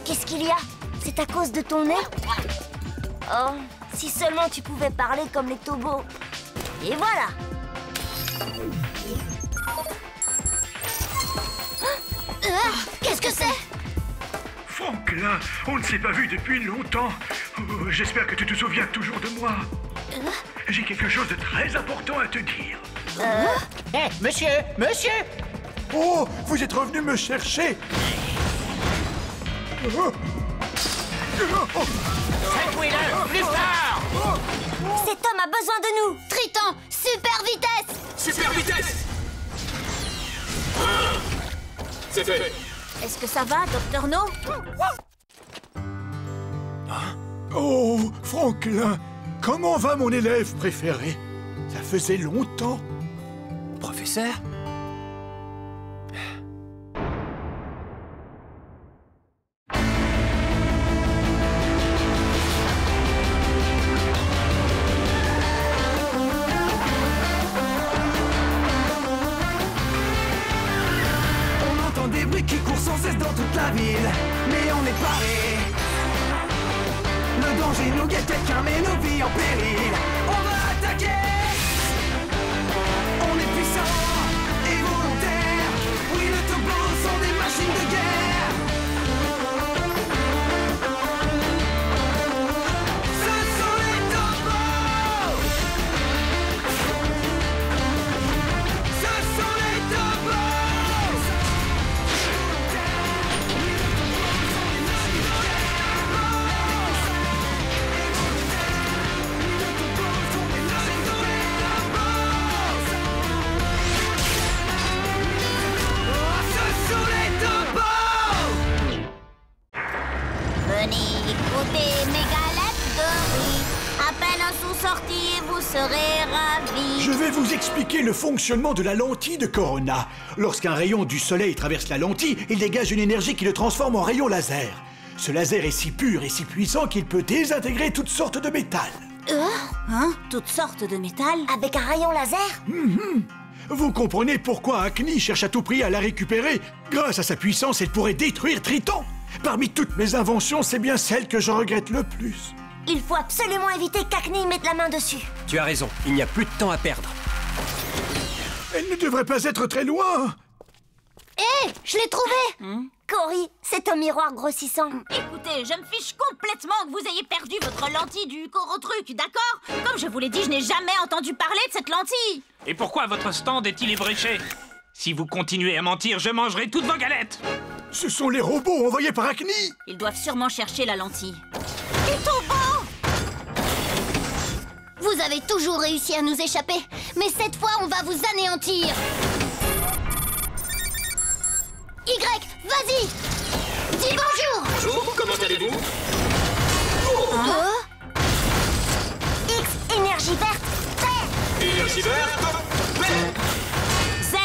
Qu'est-ce qu'il y a? C'est à cause de ton nez? Oh, si seulement tu pouvais parler comme les tobos. Et voilà. Qu'est-ce que c'est? Franklin, on ne s'est pas vu depuis longtemps. J'espère que tu te souviens toujours de moi. J'ai quelque chose de très important à te dire. Hé, monsieur! Oh, vous êtes revenu me chercher. Secouez-le! Plus fort! Cet homme a besoin de nous. Triton, super vitesse! Super vitesse! C'est fait. Est-ce que ça va, Docteur No? Oh, Franklin, comment va mon élève préféré? Ça faisait longtemps. Professeur? On entend des bruits qui courent sans cesse dans toute la ville, mais on est paré. Le danger nous guette, quelqu'un met nos vies en péril. On va attaquer. On est puissant et volontaire. Oui, les tobos sont des machines de guerre. Ce sont les tobos. Ce sont les tobos. Venez écouter mes galettes de riz. À peine sont sortis et vous serez ravis. Je vais vous expliquer le fonctionnement de la lentille de Corona. Lorsqu'un rayon du soleil traverse la lentille, il dégage une énergie qui le transforme en rayon laser. Ce laser est si pur et si puissant qu'il peut désintégrer toutes sortes de métal. Toutes sortes de métal? Avec un rayon laser? Vous comprenez pourquoi Acne cherche à tout prix à la récupérer? Grâce à sa puissance, elle pourrait détruire Triton. Parmi toutes mes inventions, c'est bien celle que je regrette le plus. Il faut absolument éviter qu'Acne mette la main dessus. Tu as raison, il n'y a plus de temps à perdre. Elle ne devrait pas être très loin. Hé, je l'ai trouvé! Cory, c'est un miroir grossissant. Écoutez, je me fiche complètement que vous ayez perdu votre lentille du Corotruc, d'accord? Comme je vous l'ai dit, je n'ai jamais entendu parler de cette lentille. Et pourquoi votre stand est-il ébréché? Si vous continuez à mentir, je mangerai toutes vos galettes. Ce sont les robots envoyés par Acne. Ils doivent sûrement chercher la lentille. Les tobos! Vous avez toujours réussi à nous échapper, mais cette fois, on va vous anéantir! Y, vas-y! Dis bonjour! Bonjour, comment allez-vous? X, énergie verte, paix. Énergie verte? Z,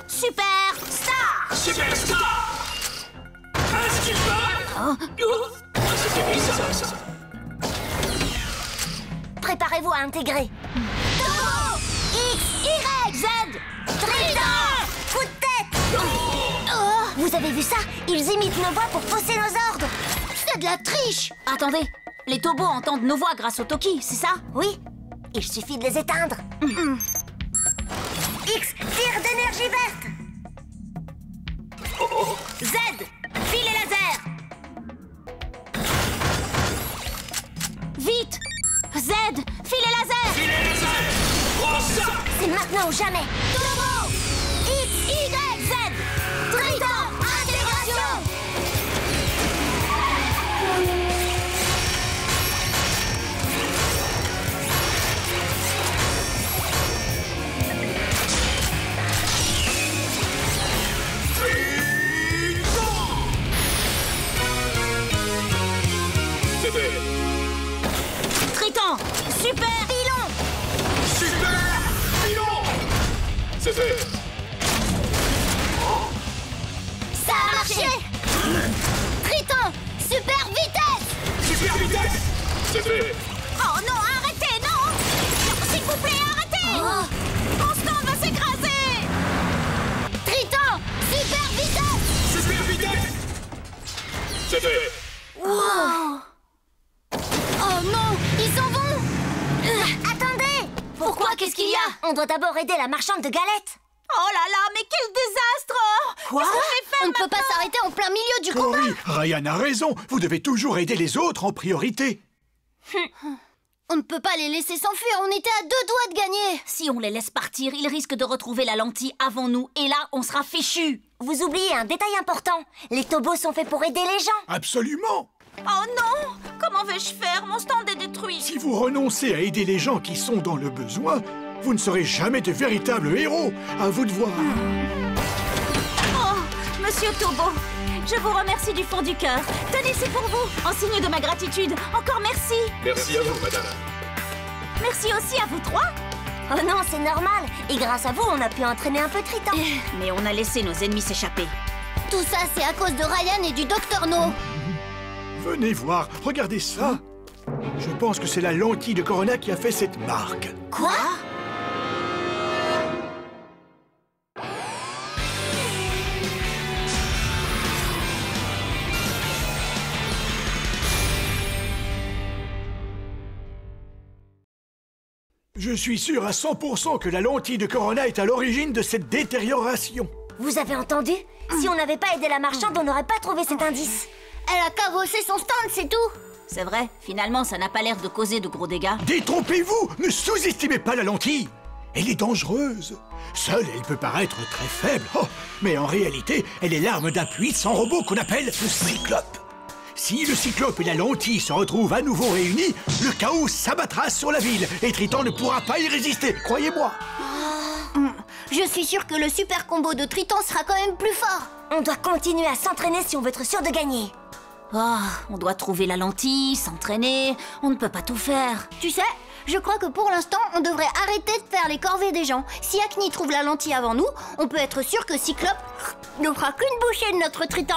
super star! Superstar! À ce qu'il paraît... C'était bizarre, ça. Préparez-vous à intégrer. Turbo! X, Y, Z, Triton! Coup de tête! Vous avez vu ça? Ils imitent nos voix pour fausser nos ordres. C'est de la triche! Attendez, les tobos entendent nos voix grâce au Toki, c'est ça? Oui, il suffit de les éteindre. X, tire d'énergie verte. Z, filet laser! Vite! Z, filet laser! Filet laser! Prends ça! C'est maintenant ou jamais. Turbo! X, Y, Z! Triton! Intégration! C'est fait. Triton! Super! Pilon! Super! Pilon! C'est fait. Ça a marché! Triton, super vitesse! Super vitesse! C'est fait. Oh non, arrêtez, non! Non, s'il vous plaît, arrêtez! Mon stand va s'écraser! Triton, super vitesse! Super vitesse! c'est fait. Oh non, ils s'en vont. Attendez! Pourquoi? Qu'est-ce qu'il y a? On doit d'abord aider la marchande de galettes. Oh là là, mais quel désastre! Quoi? Qu'est-ce qu'on fait faire On ne peut pas s'arrêter en plein milieu du combat. Cory, Ryan a raison. Vous devez toujours aider les autres en priorité. On ne peut pas les laisser s'enfuir, on était à 2 doigts de gagner. Si on les laisse partir, ils risquent de retrouver la lentille avant nous, et là, on sera fichus. Vous oubliez un détail important. Les tobos sont faits pour aider les gens. Absolument. Oh non! Comment vais-je faire? Mon stand est détruit. Si vous renoncez à aider les gens qui sont dans le besoin, vous ne serez jamais de véritables héros. À vous de voir. Oh, Monsieur Tobo, je vous remercie du fond du cœur. Tenez, c'est pour vous, en signe de ma gratitude. Encore merci. Merci à vous, madame. Merci aussi à vous trois. Oh non, c'est normal. Et grâce à vous, on a pu entraîner un peu Triton. Mais on a laissé nos ennemis s'échapper. Tout ça, c'est à cause de Ryan et du Dr No. Venez voir, regardez ça. Je pense que c'est la lentille de Corona qui a fait cette marque. Quoi? Je suis sûr à 100% que la lentille de Corona est à l'origine de cette détérioration. Vous avez entendu? Si on n'avait pas aidé la marchande, on n'aurait pas trouvé cet indice. Elle a cabossé son stand, c'est tout. C'est vrai, finalement, ça n'a pas l'air de causer de gros dégâts. Détrompez-vous! Ne sous-estimez pas la lentille! Elle est dangereuse. Seule, elle peut paraître très faible. Oh, mais en réalité, elle est l'arme d'un puissant robot qu'on appelle le Cyclope. Si le Cyclope et la lentille se retrouvent à nouveau réunis, le chaos s'abattra sur la ville et Triton ne pourra pas y résister, croyez-moi. Je suis sûre que le super combo de Triton sera quand même plus fort. On doit continuer à s'entraîner si on veut être sûr de gagner. Oh, on doit trouver la lentille, s'entraîner, on ne peut pas tout faire. Tu sais, je crois que pour l'instant, on devrait arrêter de faire les corvées des gens. Si Acne trouve la lentille avant nous, on peut être sûr que Cyclope ne fera qu'une bouchée de notre Triton.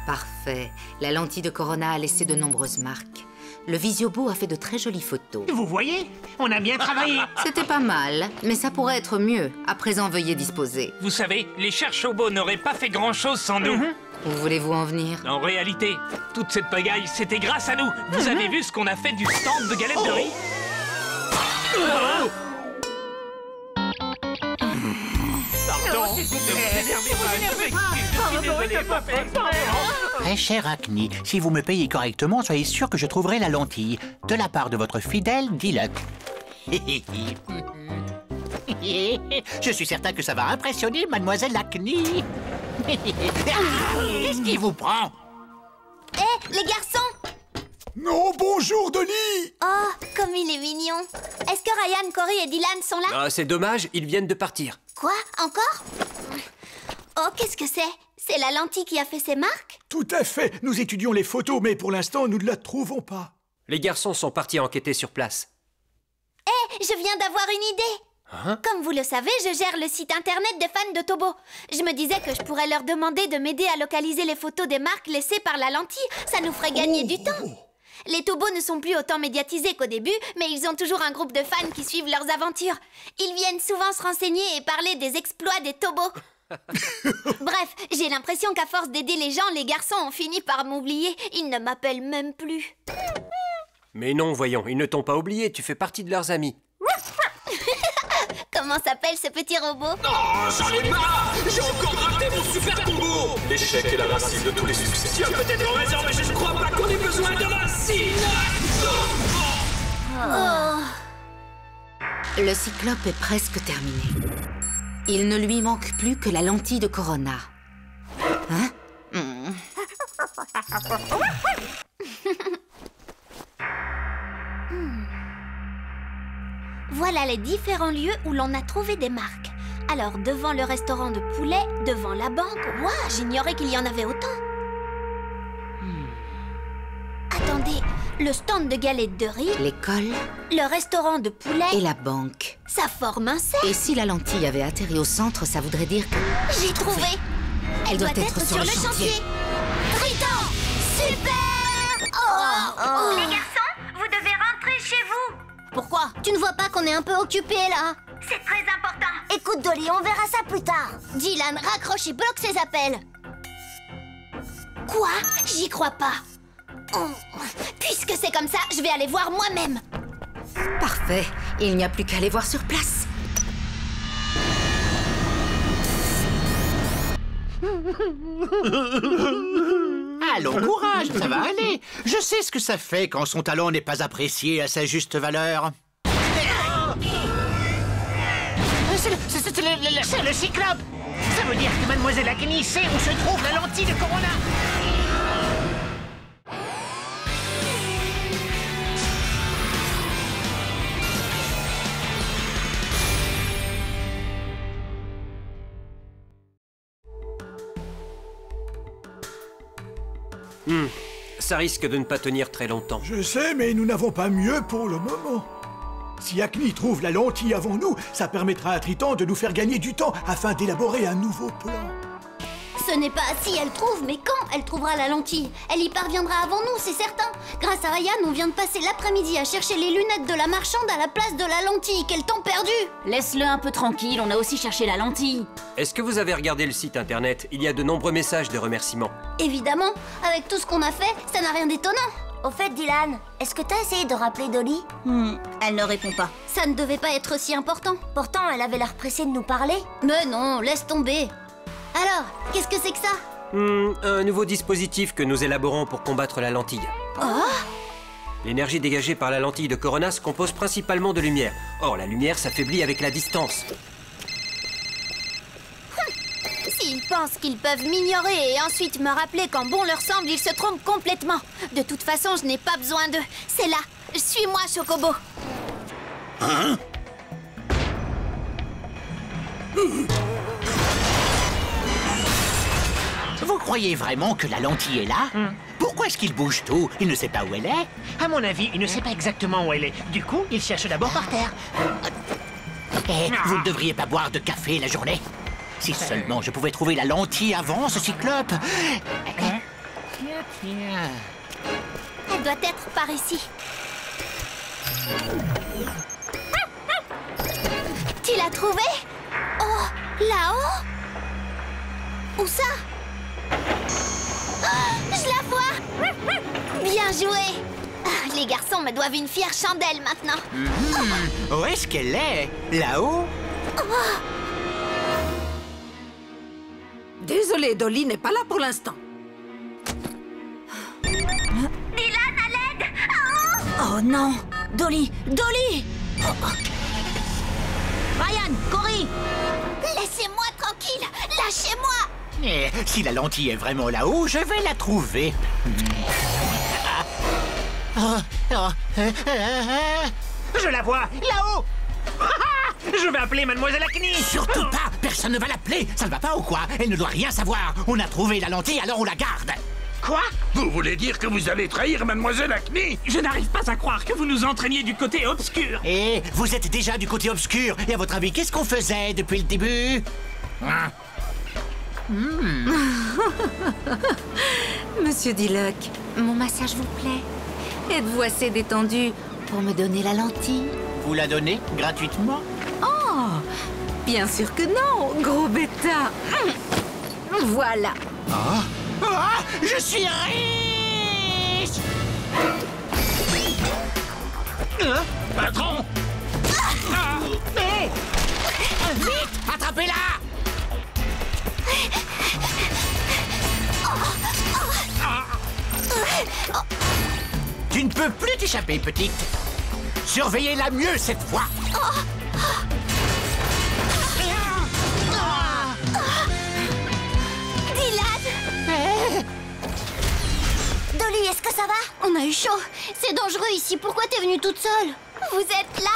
Parfait. La lentille de Corona a laissé de nombreuses marques. Le Visiobo a fait de très jolies photos. Vous voyez, on a bien travaillé. C'était pas mal, mais ça pourrait être mieux. À présent, veuillez disposer. Vous savez, les cherchobos n'auraient pas fait grand-chose sans nous. Où voulez-vous en venir? En réalité, toute cette pagaille, c'était grâce à nous. Vous avez vu ce qu'on a fait du stand de galettes de riz? Pardon, ne vous énervez pas. Très cher Acne, si vous me payez correctement, soyez sûr que je trouverai la lentille. De la part de votre fidèle Diluc. Je suis certain que ça va impressionner Mademoiselle Acne. Qu'est-ce qui vous prend? Hé, les garçons! Non, bonjour, Dolly! Oh, comme il est mignon. Est-ce que Ryan, Cory et Dylan sont là? Ah, c'est dommage, ils viennent de partir. Quoi? Encore? Oh, qu'est-ce que c'est? C'est la lentille qui a fait ces marques? Tout à fait. Nous étudions les photos, mais pour l'instant, nous ne la trouvons pas. Les garçons sont partis enquêter sur place. Hé, je viens d'avoir une idée. Hein? Comme vous le savez, je gère le site internet des fans de Tobo. Je me disais que je pourrais leur demander de m'aider à localiser les photos des marques laissées par la lentille. Ça nous ferait gagner du temps. Les Tobos ne sont plus autant médiatisés qu'au début, mais ils ont toujours un groupe de fans qui suivent leurs aventures. Ils viennent souvent se renseigner et parler des exploits des Tobos. Bref, j'ai l'impression qu'à force d'aider les gens, les garçons ont fini par m'oublier. Ils ne m'appellent même plus. Mais non, voyons, ils ne t'ont pas oublié, tu fais partie de leurs amis. Comment s'appelle ce petit robot? Oh, j'en ai marre! J'ai encore raté mon super combo! L'échec est la racine de tous les succès. Tu as peut-être raison, mais je ne crois pas qu'on ait besoin de racines! Le Cyclope est presque terminé. Il ne lui manque plus que la lentille de Corona. Hein? Voilà les différents lieux où l'on a trouvé des marques. Alors, devant le restaurant de poulet, devant la banque... Waouh, j'ignorais qu'il y en avait autant. Attendez, le stand de galettes de riz... L'école... Le restaurant de poulet... Et la banque. Ça forme un cercle. Et si la lentille avait atterri au centre, ça voudrait dire que... J'ai trouvé. Elle doit être sur le chantier. Triton! Super! Les garçons, vous devez rentrer chez vous. Pourquoi? Tu ne vois pas qu'on est un peu occupés, là? C'est très important. Écoute, Dolly, on verra ça plus tard. Dylan, raccroche et bloque ses appels. Quoi? J'y crois pas. Oh. Puisque c'est comme ça, je vais aller voir moi-même. Parfait. Il n'y a plus qu'à aller voir sur place. Allons, courage, ça va aller. Je sais ce que ça fait quand son talent n'est pas apprécié à sa juste valeur. C'est le cyclope. Ça veut dire que Mademoiselle Acne sait où se trouve la lentille de Corona. Ça risque de ne pas tenir très longtemps. Je sais, mais nous n'avons pas mieux pour le moment. Si Acne trouve la lentille avant nous, ça permettra à Triton de nous faire gagner du temps afin d'élaborer un nouveau plan. Ce n'est pas si elle trouve, mais quand elle trouvera la lentille. Elle y parviendra avant nous, c'est certain. Grâce à Ryan, on vient de passer l'après-midi à chercher les lunettes de la marchande à la place de la lentille. Quel temps perdu! Laisse-le un peu tranquille, on a aussi cherché la lentille. Est-ce que vous avez regardé le site internet? Il y a de nombreux messages de remerciements. Évidemment, avec tout ce qu'on a fait, ça n'a rien d'étonnant. Au fait, Dylan, est-ce que t'as essayé de rappeler Dolly? Elle ne répond pas. Ça ne devait pas être si important. Pourtant, elle avait l'air pressée de nous parler. Mais non, laisse tomber. Alors, qu'est-ce que c'est que ça? Un nouveau dispositif que nous élaborons pour combattre la lentille. Oh! L'énergie dégagée par la lentille de Corona se compose principalement de lumière. Or, la lumière s'affaiblit avec la distance. S'ils pensent qu'ils peuvent m'ignorer et ensuite me rappeler quand bon leur semble, ils se trompent complètement. De toute façon, je n'ai pas besoin d'eux. C'est là. Suis-moi, Chocobo. Hein? Vous croyez vraiment que la lentille est là? Pourquoi est-ce qu'il bouge tout? Il ne sait pas où elle est? À mon avis, il ne sait pas exactement où elle est. Du coup, il cherche d'abord par terre. Eh, vous ne devriez pas boire de café la journée. Si seulement je pouvais trouver la lentille avant ce cyclope. Elle doit être par ici. Tu l'as trouvée? Oh, là-haut? Où ça? Oh, je la vois! Bien joué! Ah, les garçons me doivent une fière chandelle maintenant. Où est-ce qu'elle est? Là-haut? Désolée, Dolly n'est pas là pour l'instant. Dylan, à l'aide! Oh non! Dolly! Dolly! Ryan! Cory! Laissez-moi tranquille! Lâchez-moi! Eh, si la lentille est vraiment là-haut, je vais la trouver. Je la vois, là-haut. Je vais appeler Mademoiselle Acne. Surtout pas! Personne ne va l'appeler! Ça ne va pas ou quoi? Elle ne doit rien savoir! On a trouvé la lentille, alors on la garde! Quoi? Vous voulez dire que vous allez trahir Mademoiselle Acne? Je n'arrive pas à croire que vous nous entraîniez du côté obscur. Et vous êtes déjà du côté obscur. Et à votre avis, qu'est-ce qu'on faisait depuis le début? Monsieur Diluc, mon massage vous plaît? Êtes-vous assez détendu pour me donner la lentille? Vous la donnez gratuitement? Oh, bien sûr que non, gros bêta. Voilà. Je suis riche! Patron! Vite! Attrapez-la! Tu ne peux plus t'échapper, petite. Surveillez-la mieux cette fois. Dylan! Dolly, est-ce que ça va? On a eu chaud. C'est dangereux ici. Pourquoi t'es venue toute seule? Vous êtes là?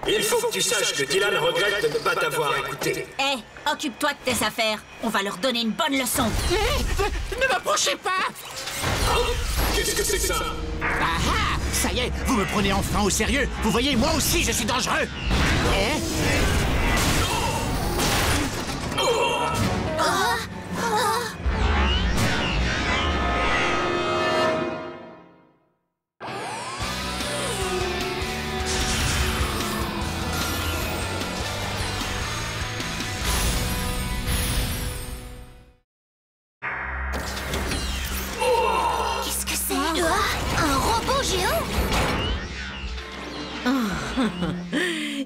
Il faut que tu saches que Dylan regrette de ne pas t'avoir écouté. Hé, occupe-toi de tes affaires. On va leur donner une bonne leçon. Ne m'approchez pas! Hein? Qu'est-ce que c'est que ça? Ah! Ça y est, vous me prenez enfin au sérieux. Vous voyez, moi aussi, je suis dangereux.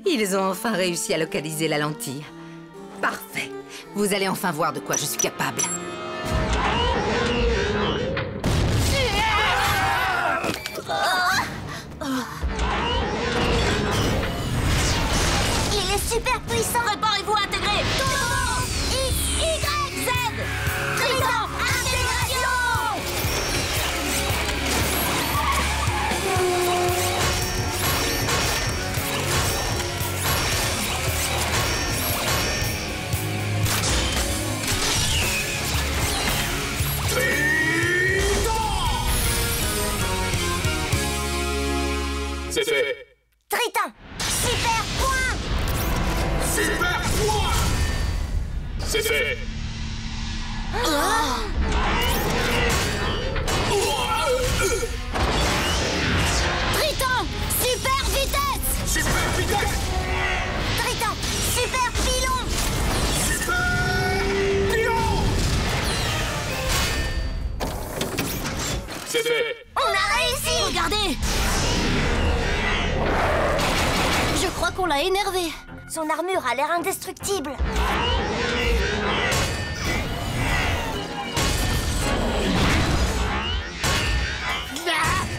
Ils ont enfin réussi à localiser la lentille. Parfait. Vous allez enfin voir de quoi je suis capable. Il est super puissant. Préparez-vous à intégrer Turbo X, Y, Z. Trident, intégration. C'est fait. Triton, super point. Super point. C'est fait. Triton, super vitesse. Super vitesse. Triton, super pilon. Super pilon. C'est fait. On a réussi. Regardez. Je crois qu'on l'a énervé. Son armure a l'air indestructible.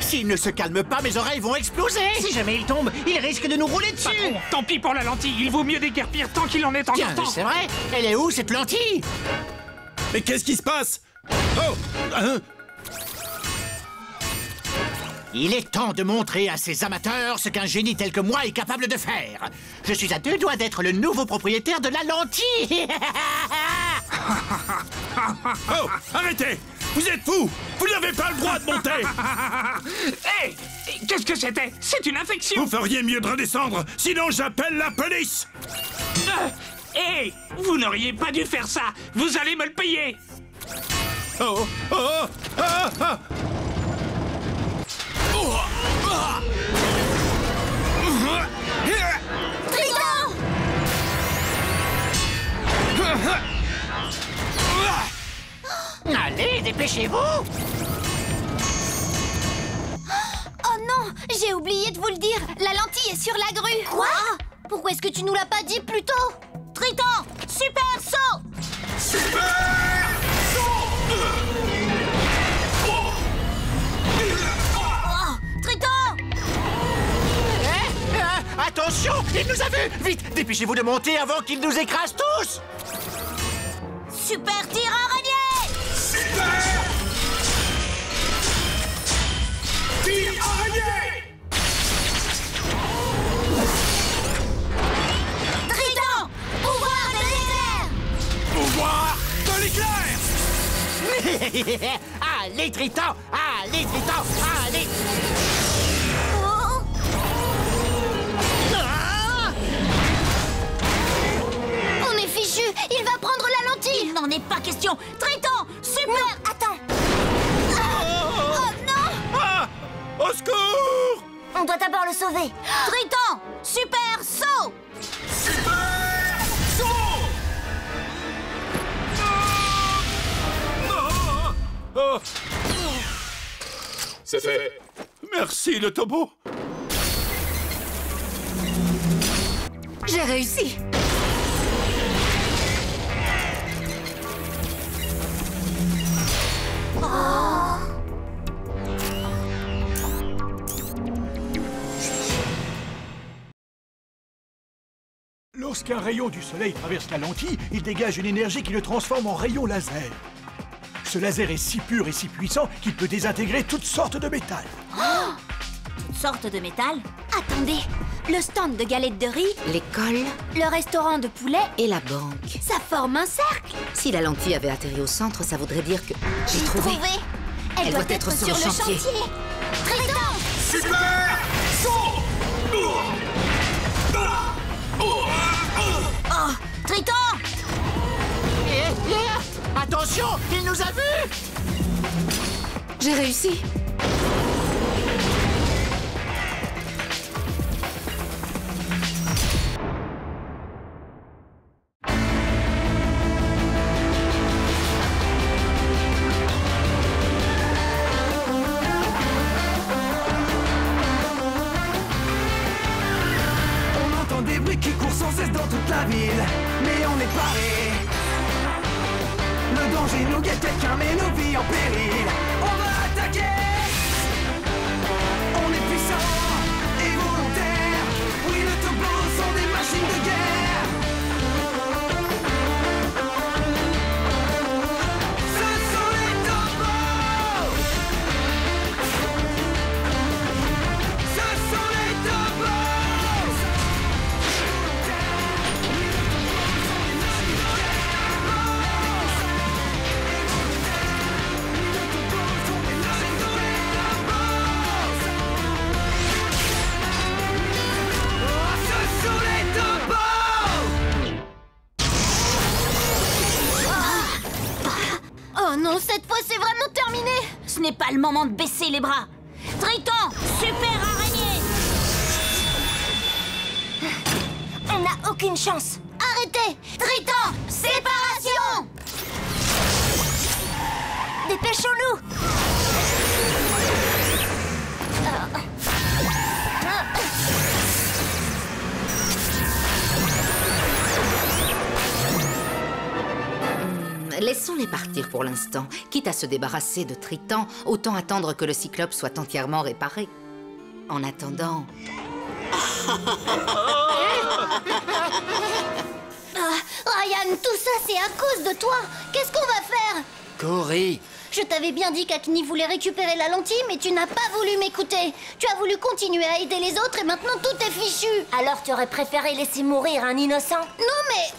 S'il ne se calme pas, mes oreilles vont exploser. Si jamais il tombe, il risque de nous rouler dessus. Patron, tant pis pour la lentille, il vaut mieux déguerpir tant qu'il en est encore Tiens, temps. c'est vrai. Elle est où, cette lentille? Mais qu'est-ce qui se passe? Oh hein? Il est temps de montrer à ces amateurs ce qu'un génie tel que moi est capable de faire. Je suis à 2 doigts d'être le nouveau propriétaire de la lentille. Oh, arrêtez! Vous êtes fous! Vous n'avez pas le droit de monter! Hé, qu'est-ce que c'était? C'est une infection. Vous feriez mieux de redescendre, sinon j'appelle la police! Hé, vous n'auriez pas dû faire ça. Vous allez me le payer. Oh! Oh! Ah! Ah! Triton! Allez, dépêchez-vous. Oh non, j'ai oublié de vous le dire. La lentille est sur la grue. Quoi? Pourquoi est-ce que tu nous l'as pas dit plus tôt? Triton, super saut. Triton. Attention, il nous a vus. Vite, dépêchez-vous de monter avant qu'il nous écrase tous. Super tir araignée. Tir araignée. Triton! Pouvoir de l'éclair! Pouvoir de l'éclair! Allez, Triton. Allez, Triton. Allez. Oh! Ah! On est fichu! Il va prendre la lentille! Il n'en est pas question. Triton, super. Non, attends! Oh non. Ah! Au secours! On doit d'abord le sauver! Triton, super saut. Oh! C'est fait. Merci, le Tobo! J'ai réussi. Lorsqu'un rayon du soleil traverse la lentille, il dégage une énergie qui le transforme en rayon laser. Ce laser est si pur et si puissant qu'il peut désintégrer toutes sortes de métal. Toutes sortes de métal. Attendez, le stand de galettes de riz, L'école le restaurant de poulet, et la banque. ça forme un cercle. Si la lentille avait atterri au centre, ça voudrait dire que... J'ai trouvé. Elle doit être sur le chantier. Triton! Super saut. Oh, Triton. Attention, il nous a vus. J'ai réussi. toute la ville, mais on est parés. Le danger nous guette, quelqu'un met nos vies en péril. On va attaquer. On est puissants et volontaires. Oui, les Tobos sont des machines de guerre. Ce sont les Tobos. Ce sont les Tobos. Oh non, cette fois c'est vraiment terminé. Ce n'est pas le moment de baisser les bras. Triton, super araignée. On n'a aucune chance. Arrêtez. Triton, séparation. Dépêchons-nous. Laissons-les partir pour l'instant. Quitte à se débarrasser de Triton, autant attendre que le Cyclope soit entièrement réparé. En attendant... Ryan, tout ça, c'est à cause de toi. Qu'est-ce qu'on va faire? Cory! Je t'avais bien dit qu'Acne voulait récupérer la lentille, mais tu n'as pas voulu m'écouter. Tu as voulu continuer à aider les autres et maintenant tout est fichu. Alors tu aurais préféré laisser mourir un innocent? Non, mais...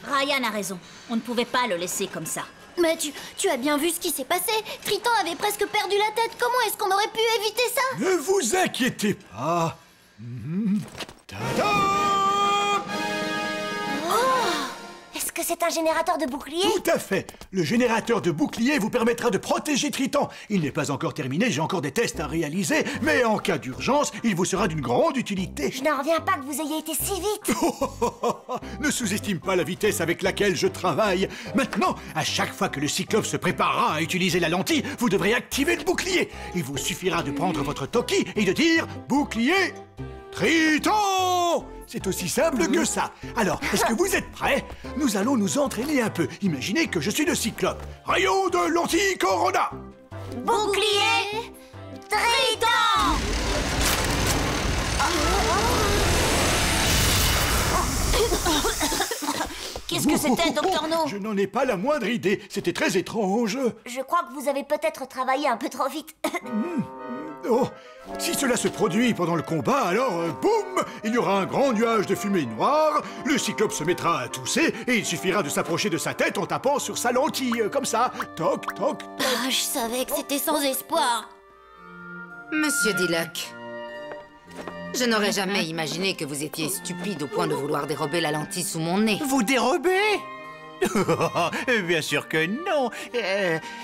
Ryan a raison. On ne pouvait pas le laisser comme ça. Mais tu as bien vu ce qui s'est passé. Triton avait presque perdu la tête. Comment est-ce qu'on aurait pu éviter ça? Ne vous inquiétez pas. Tada! Est-ce que c'est un générateur de bouclier? Tout à fait. Le générateur de bouclier vous permettra de protéger Triton. Il n'est pas encore terminé, j'ai encore des tests à réaliser, mais en cas d'urgence, il vous sera d'une grande utilité. Je n'en reviens pas que vous ayez été si vite. Ne sous-estime pas la vitesse avec laquelle je travaille. Maintenant, à chaque fois que le Cyclope se préparera à utiliser la lentille, vous devrez activer le bouclier. Il vous suffira de prendre votre Toki et de dire « Bouclier Triton !» C'est aussi simple que ça. Alors, est-ce que vous êtes prêts? Nous allons nous entraîner un peu. Imaginez que je suis le Cyclope. Rayon de lentille Corona. Bouclier Triton! Qu'est-ce que c'était, Docteur No? Je n'en ai pas la moindre idée. C'était très étrange. Je crois que vous avez peut-être travaillé un peu trop vite. Oh, si cela se produit pendant le combat, alors, boum, il y aura un grand nuage de fumée noire, le Cyclope se mettra à tousser, et il suffira de s'approcher de sa tête en tapant sur sa lentille, comme ça. Toc, toc, toc. Ah, je savais que c'était sans espoir. Monsieur Diluc, je n'aurais jamais imaginé que vous étiez stupide au point de vouloir dérober la lentille sous mon nez. Vous dérobez? Bien sûr que non.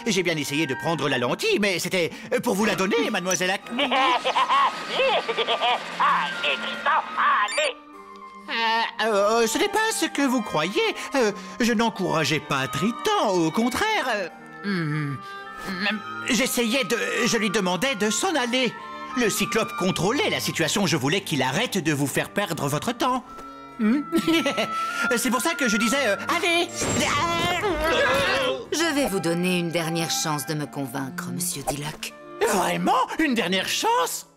J'ai bien essayé de prendre la lentille, mais c'était pour vous la donner, mademoiselle Acme. Allez, Tristan, allez. Ce n'est pas ce que vous croyez. Je n'encourageais pas Triton, au contraire. Je lui demandais de s'en aller. Le Cyclope contrôlait la situation. Je voulais qu'il arrête de vous faire perdre votre temps. C'est pour ça que je disais allez. Je vais vous donner une dernière chance de me convaincre, monsieur Diluc. Vraiment? Une dernière chance?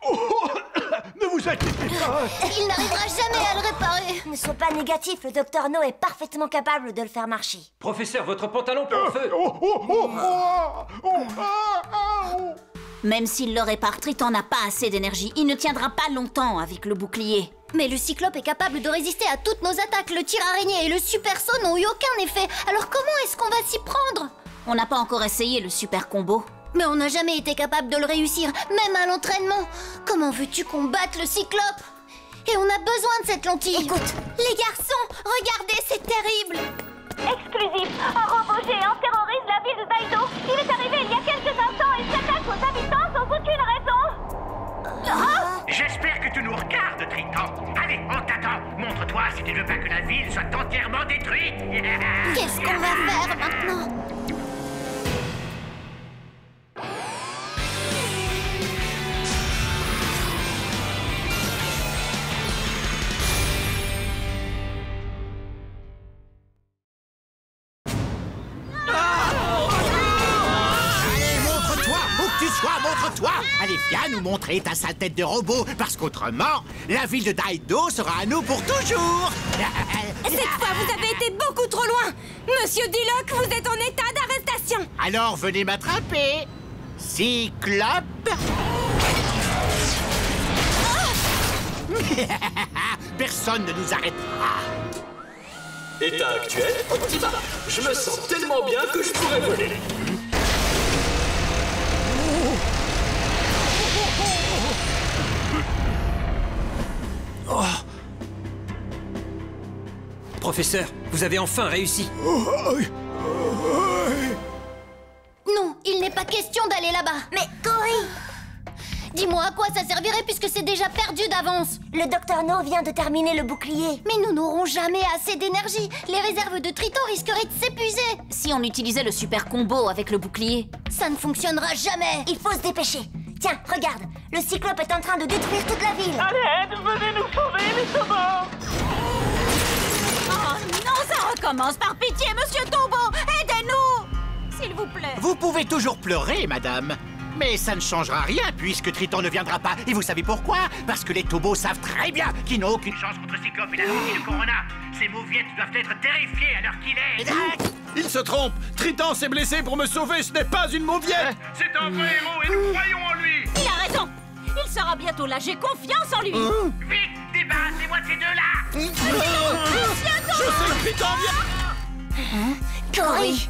Ne vous inquiétez pas. Il n'arrivera jamais à le réparer. Ne sois pas négatif, le Docteur No est parfaitement capable de le faire marcher. Professeur, votre pantalon prend feu. Même s'il le répare, Triton n'a pas assez d'énergie. Il ne tiendra pas longtemps avec le bouclier. Mais le Cyclope est capable de résister à toutes nos attaques. Le tir-araignée et le super saut n'ont eu aucun effet. Alors comment est-ce qu'on va s'y prendre? On n'a pas encore essayé le super combo. Mais on n'a jamais été capable de le réussir, même à l'entraînement. Comment veux-tu combattre le Cyclope? Et on a besoin de cette lentille. Écoute, les garçons, regardez, c'est terrible. Exclusif, un robot géant terrorise la ville de Daido. Il est arrivé il y a quelques instants et s'attaque aux habitants sans aucune raison. J'espère que tu nous regardes, Triton. Allez, on t'attend. Montre-toi si tu veux pas que la ville soit entièrement détruite. Qu'est-ce qu'on va faire maintenant? montre-toi. Allez, viens nous montrer ta sale tête de robot, parce qu'autrement, la ville de Daido sera à nous pour toujours. Cette fois, vous avez été beaucoup trop loin. Monsieur Duloc, vous êtes en état d'arrestation. Alors, venez m'attraper. Cyclope. Personne ne nous arrêtera. État actuel, optimal. Je me sens tellement bien que je pourrais voler. Oh. Professeur, vous avez enfin réussi. Non, il n'est pas question d'aller là-bas. Mais Cory, dis-moi à quoi ça servirait puisque c'est déjà perdu d'avance. Le docteur No vient de terminer le bouclier. Mais nous n'aurons jamais assez d'énergie. Les réserves de Triton risqueraient de s'épuiser. Si on utilisait le super combo avec le bouclier. Ça ne fonctionnera jamais. Il faut se dépêcher. Tiens, regarde, le Cyclope est en train de détruire toute la ville. À l'aide, venez nous sauver, les sauveurs. Oh non, ça recommence, par pitié, Monsieur Tobo. Aidez-nous, s'il vous plaît. Vous pouvez toujours pleurer, madame. Mais ça ne changera rien puisque Triton ne viendra pas. Et vous savez pourquoi? Parce que les Tobos savent très bien qu'ils n'ont aucune chance contre Cyclope et la lentille de Corona. Ces mauviettes doivent être terrifiées à l'heure qu'il est. Il se trompe. Triton s'est blessé pour me sauver. Ce n'est pas une mauviette. C'est un vrai héros et nous croyons en lui. Il a raison. Il sera bientôt là. J'ai confiance en lui. Vite, débarrassez-moi de ces deux-là. Je sais que Triton vient. Cory.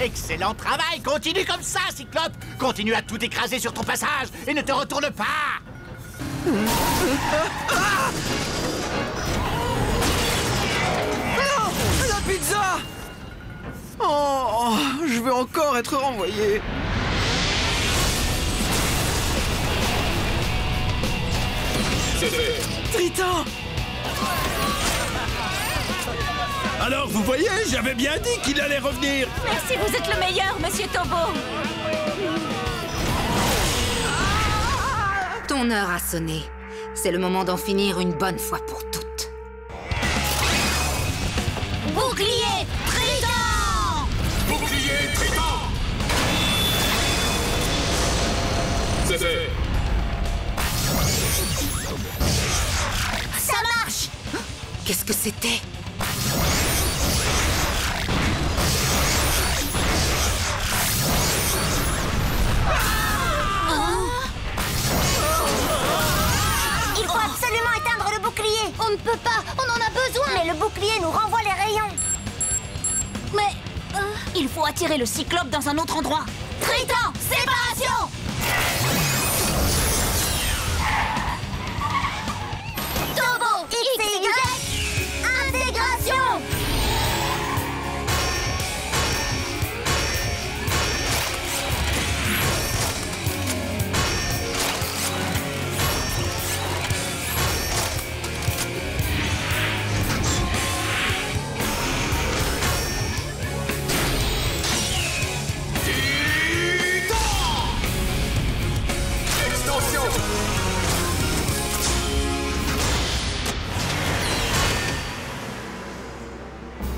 Excellent travail. Continue comme ça, Cyclope. Continue à tout écraser sur ton passage et ne te retourne pas. Non, la pizza. Oh, je vais encore être renvoyé. C'est fait. Triton. Alors, vous voyez, j'avais bien dit qu'il allait revenir. Merci, vous êtes le meilleur, Monsieur Tobo. Ton heure a sonné. C'est le moment d'en finir une bonne fois pour toutes. Bouclier Triton. Bouclier Triton. C'est fait. Ça marche. Qu'est-ce que c'était? Il faut absolument éteindre le bouclier. On ne peut pas, on en a besoin. Mais le bouclier nous renvoie les rayons. Mais... Il faut attirer le Cyclope dans un autre endroit. Triton, séparation. Tobo, X et Y, intégration. Extension.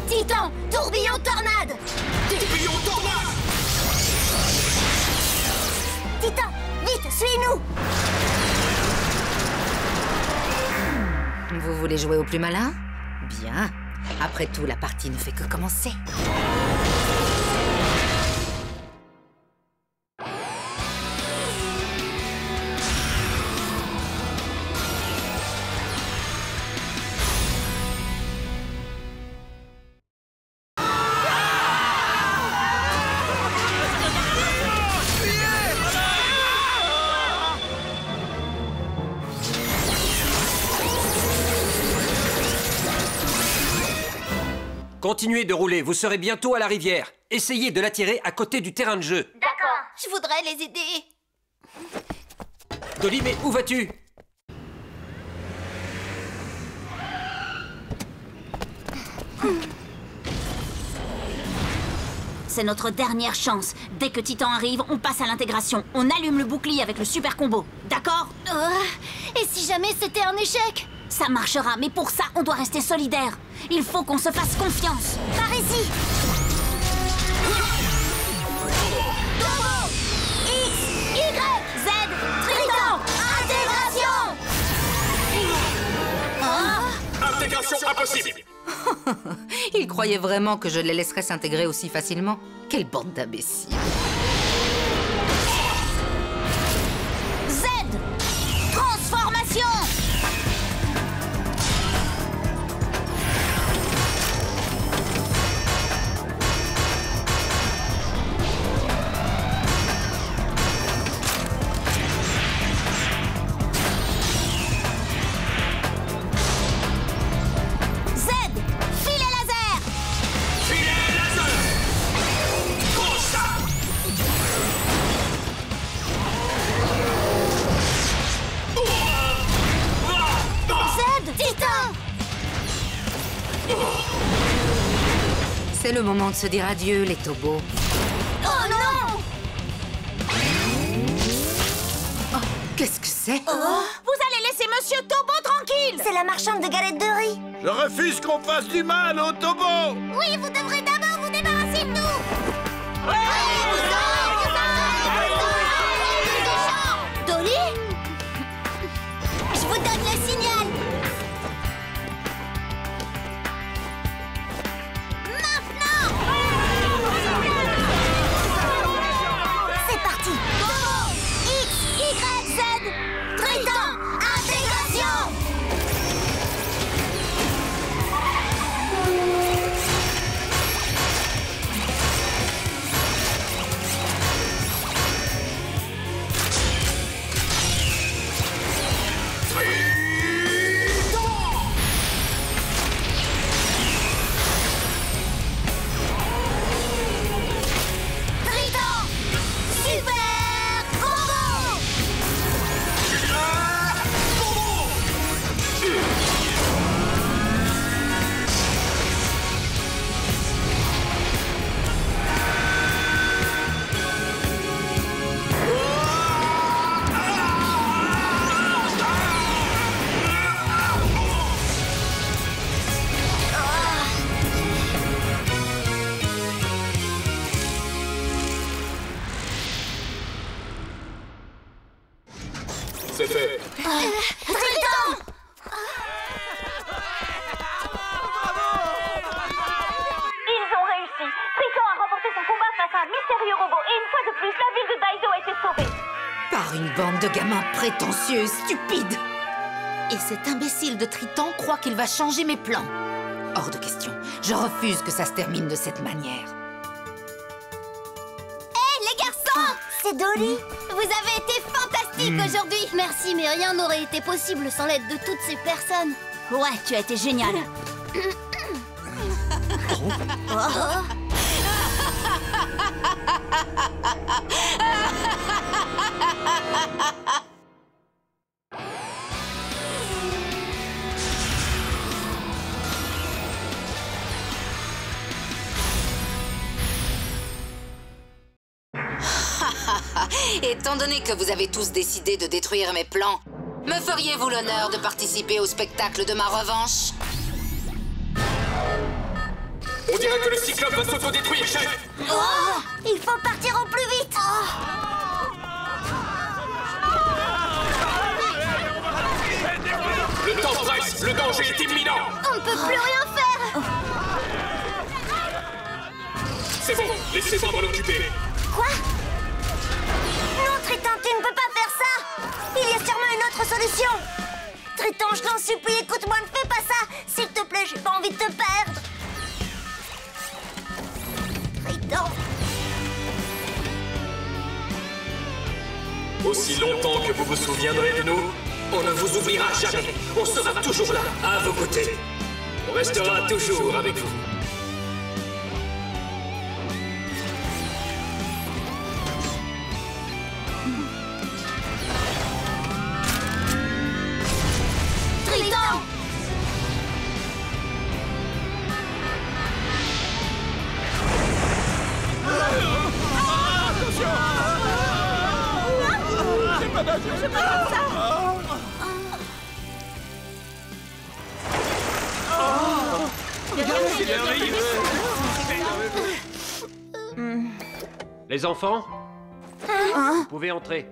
Titan, tourbillon tornade. Tourbillon tornade. Titan, vite, suis-nous. Vous voulez jouer au plus malin? Bien. Après tout, la partie ne fait que commencer. Continuez de rouler, vous serez bientôt à la rivière. Essayez de l'attirer à côté du terrain de jeu. D'accord. Je voudrais les aider. Dolly, mais où vas-tu? C'est notre dernière chance. Dès que Titan arrive, on passe à l'intégration. On allume le bouclier avec le super combo. D'accord? Et si jamais c'était un échec? Ça marchera, mais pour ça, on doit rester solidaire. Il faut qu'on se fasse confiance. Par ici. X, Y, Z, Triton, intégration. Intégration impossible. Ils croyaient vraiment que je les laisserais s'intégrer aussi facilement? Quelle bande d'imbéciles! Z, transformation. C'est le moment de se dire adieu, les Tobos. Oh non! Oh, qu'est-ce que c'est? Vous allez laisser Monsieur Tobo tranquille! C'est la marchande de galettes de riz. Je refuse qu'on fasse du mal aux Tobos. Oui, vous devrez d'abord vous débarrasser de nous. Dolly? Je vous donne le signal. C'est parti! X, Y, Z, Triton, intégration! C'est fait. Triton! Ils ont réussi. Triton a remporté son combat face à un mystérieux robot et une fois de plus, la ville de Daido a été sauvée. Par une bande de gamins prétentieux, stupides. Et cet imbécile de Triton croit qu'il va changer mes plans. Hors de question. Je refuse que ça se termine de cette manière. Hé, les garçons! C'est Dolly. Vous avez été fantastiques aujourd'hui. Merci, mais rien n'aurait été possible sans l'aide de toutes ces personnes. Ouais, tu as été génial. Étant donné que vous avez tous décidé de détruire mes plans, me feriez-vous l'honneur de participer au spectacle de ma revanche? On dirait que le cyclope va s'autodétruire, chef. Oh, il faut partir au plus vite. Le temps presse, le danger est imminent. On ne peut plus rien faire. C'est bon, laissez-moi m'en occuper. Quoi? Non, Triton, tu ne peux pas faire ça. Il y a sûrement une autre solution. Triton, je t'en supplie, écoute-moi, ne fais pas ça. S'il te plaît, j'ai pas envie de te perdre. Triton. Aussi longtemps que vous vous souviendrez de nous, on ne vous oubliera jamais. On sera toujours là, à vos côtés. On restera toujours avec vous. Triton. C'est pas comme ça. Regardez, c'est merveilleux. Les enfants, vous pouvez entrer.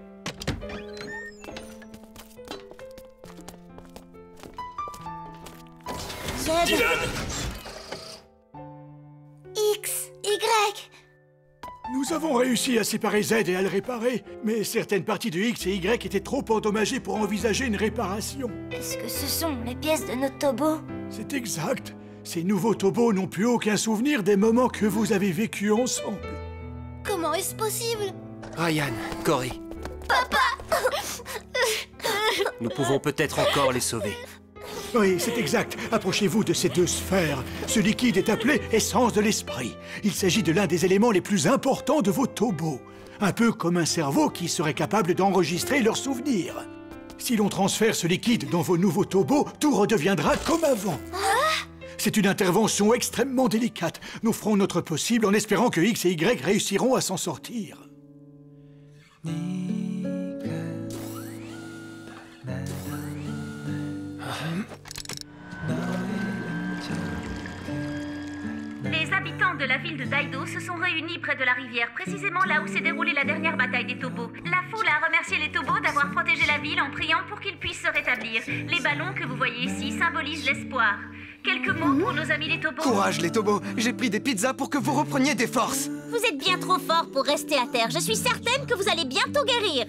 Z, Dylan, X, Y. Nous avons réussi à séparer Z et à le réparer, mais certaines parties de X et Y étaient trop endommagées pour envisager une réparation. Est-ce que ce sont les pièces de notre Tobo? C'est exact. Ces nouveaux Tobos n'ont plus aucun souvenir des moments que vous avez vécus ensemble. Comment est-ce possible? Ryan, Corey, Papa! nous pouvons peut-être encore les sauver. Oui, c'est exact. Approchez-vous de ces deux sphères. Ce liquide est appelé essence de l'esprit. Il s'agit de l'un des éléments les plus importants de vos Tobos. Un peu comme un cerveau qui serait capable d'enregistrer leurs souvenirs. Si l'on transfère ce liquide dans vos nouveaux Tobos, tout redeviendra comme avant. C'est une intervention extrêmement délicate. Nous ferons notre possible en espérant que X et Y réussiront à s'en sortir. Les habitants de la ville de Daido se sont réunis près de la rivière, précisément là où s'est déroulée la dernière bataille des Tobos. La foule a remercié les Tobos d'avoir protégé la ville en priant pour qu'ils puissent se rétablir. Les ballons que vous voyez ici symbolisent l'espoir. Quelques mots pour nos amis les Tobos. Courage les Tobos, j'ai pris des pizzas pour que vous repreniez des forces. Vous êtes bien trop fort pour rester à terre. Je suis certaine que vous allez bientôt guérir.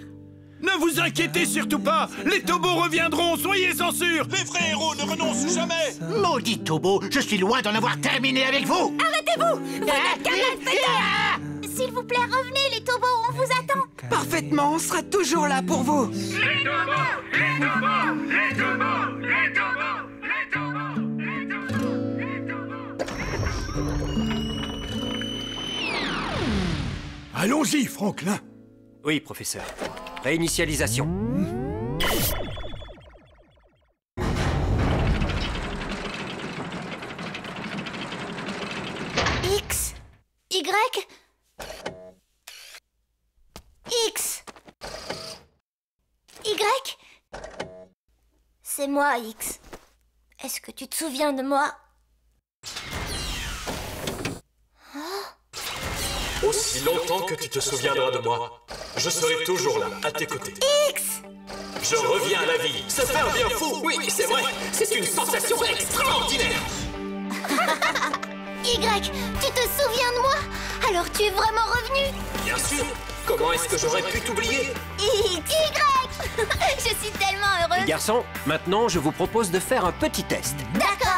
Ne vous inquiétez surtout pas. Les Tobos reviendront, soyez-en sûrs. Les vrais héros ne renoncent jamais. Maudit Tobo, je suis loin d'en avoir terminé avec vous. Arrêtez-vous! Vous n'êtes qu'un malfaiteur! S'il vous plaît, revenez les Tobos, on vous attend. Parfaitement, on sera toujours là pour vous. Les Tobos, les Tobos, les Tobos, les Tobos, les Tobos, les Tobos, les Tobos. Allons-y, Franklin. Oui, professeur. Réinitialisation. X, Y, X, Y. C'est moi, X. Est-ce que tu te souviens de moi? aussi longtemps que tu te souviendras de moi, je serai toujours là, à tes côtés. X! Je reviens à la vie. Ça fait un bien fou. Oui, c'est vrai. C'est une sensation extraordinaire. Y, tu te souviens de moi? Alors tu es vraiment revenu? Bien sûr. Comment est-ce que j'aurais pu t'oublier? Y! Je suis tellement heureuse. Les garçons, maintenant je vous propose de faire un petit test. D'accord.